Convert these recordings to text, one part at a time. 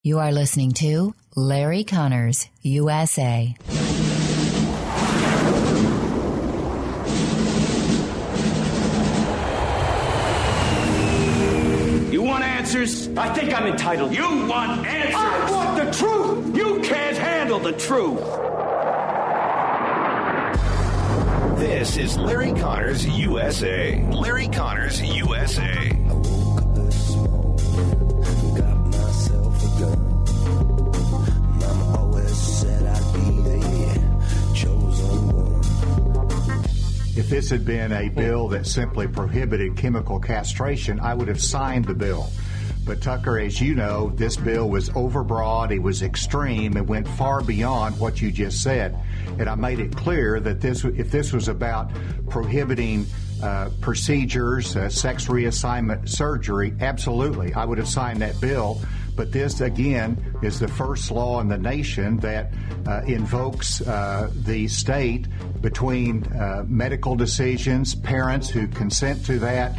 You are listening to Larry Conners, USA. You want answers? I think I'm entitled. You want answers? I want the truth! You can't handle the truth! This is Larry Conners USA. Larry Conners USA. I woke up this morning, got myself a gun. Mama always said I'd be the chosen one. If this had been a bill that simply prohibited chemical castration, I would have signed the bill. But Tucker, as you know, this bill was overbroad, it was extreme, it went far beyond what you just said. And I made it clear that if this was about prohibiting procedures, sex reassignment surgery, absolutely, I would have signed that bill. But this, again, is the first law in the nation that invokes the state between medical decisions, parents who consent to that,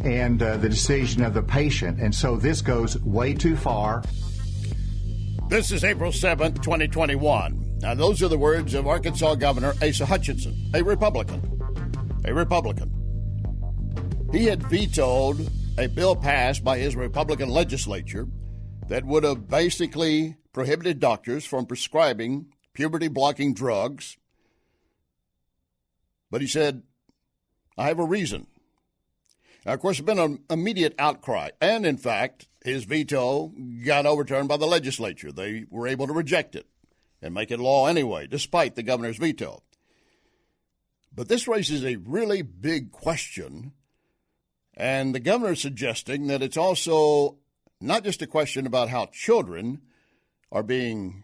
and the decision of the patient. And so this goes way too far. This is April 7th, 2021. Now, those are the words of Arkansas Governor Asa Hutchinson, a Republican. A Republican. He had vetoed a bill passed by his Republican legislature that would have basically prohibited doctors from prescribing puberty-blocking drugs. But he said, I have a reason. Now, of course, there's been an immediate outcry. And, in fact, his veto got overturned by the legislature. They were able to reject it and make it law anyway, despite the governor's veto. But this raises a really big question. And the governor is suggesting that it's also not just a question about how children are being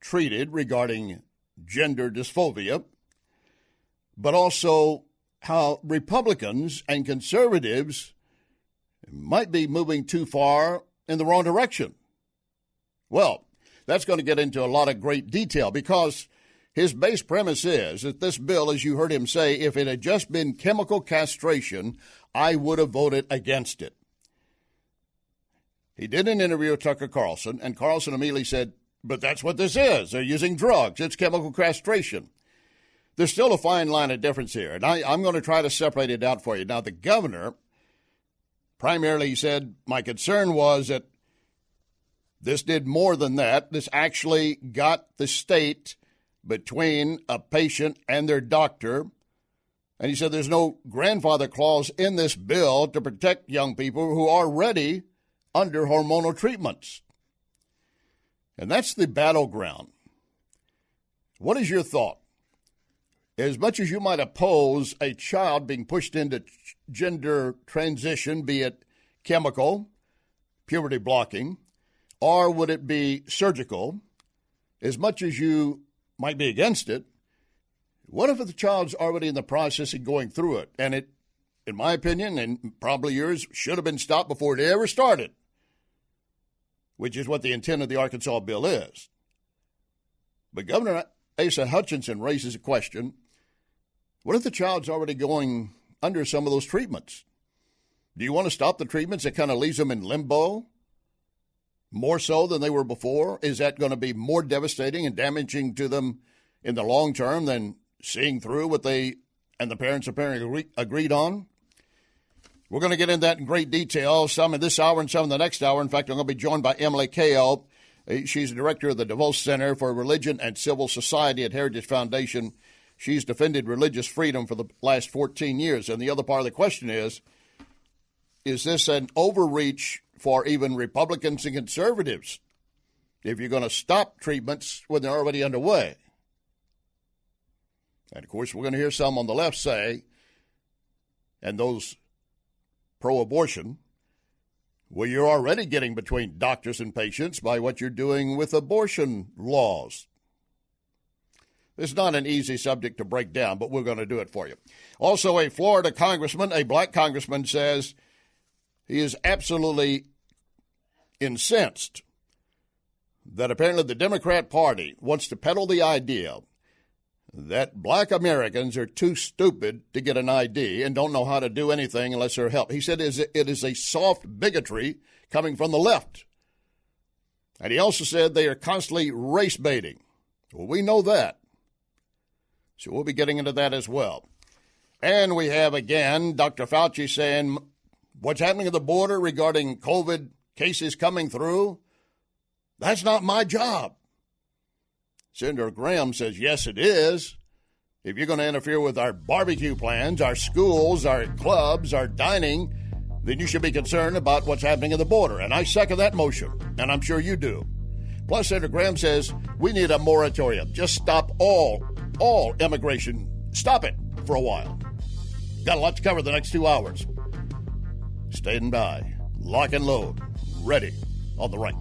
treated regarding gender dysphoria, but also how Republicans and conservatives might be moving too far in the wrong direction. Well, that's going to get into a lot of great detail because his base premise is that this bill, as you heard him say, if it had just been chemical castration, I would have voted against it. He did an interview with Tucker Carlson, and Carlson immediately said, but that's what this is. They're using drugs. It's chemical castration. There's still a fine line of difference here, and I'm going to try to separate it out for you. Now, the governor primarily said, my concern was that this did more than that. This actually got the state between a patient and their doctor. And he said there's no grandfather clause in this bill to protect young people who are already under hormonal treatments. And that's the battleground. What is your thought? As much as you might oppose a child being pushed into gender transition, be it chemical, puberty blocking, or would it be surgical, as much as you might be against it, what if the child's already in the process of going through it? And it, in my opinion, and probably yours, should have been stopped before it ever started, which is what the intent of the Arkansas bill is. But Governor Asa Hutchinson raises a question. What if the child's already going under some of those treatments? Do you want to stop the treatments that kind of leaves them in limbo? More so than they were before? Is that going to be more devastating and damaging to them in the long term than seeing through what they and the parents apparently agreed on? We're going to get into that in great detail, some in this hour and some in the next hour. In fact, I'm going to be joined by Emily Kao. She's the director of the DeVos Center for Religion and Civil Society at Heritage Foundation. She's defended religious freedom for the last 14 years. And the other part of the question is this an overreach for even Republicans and conservatives if you're going to stop treatments when they're already underway? And, of course, we're going to hear some on the left say, and those pro-abortion, well, you're already getting between doctors and patients by what you're doing with abortion laws. It's not an easy subject to break down, but we're going to do it for you. Also, a Florida congressman, a black congressman, says he is absolutely incensed that apparently the Democrat Party wants to peddle the idea that black Americans are too stupid to get an ID and don't know how to do anything unless they're helped. He said it is a soft bigotry coming from the left. And he also said they are constantly race baiting. Well, we know that. So we'll be getting into that as well. And we have, again, Dr. Fauci saying what's happening at the border regarding COVID cases coming through, that's not my job. Senator Graham says, yes, it is. If you're going to interfere with our barbecue plans, our schools, our clubs, our dining, then you should be concerned about what's happening at the border. And I second that motion, and I'm sure you do. Plus, Senator Graham says we need a moratorium. Just stop all immigration. Stop it for a while. Got a lot to cover the next 2 hours. Standing by, lock and load, ready on the right.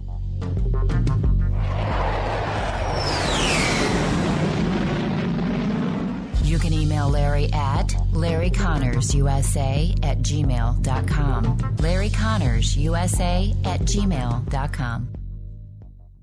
You can email Larry at LarryConnersUSA@gmail.com. LarryConnersUSA@gmail.com.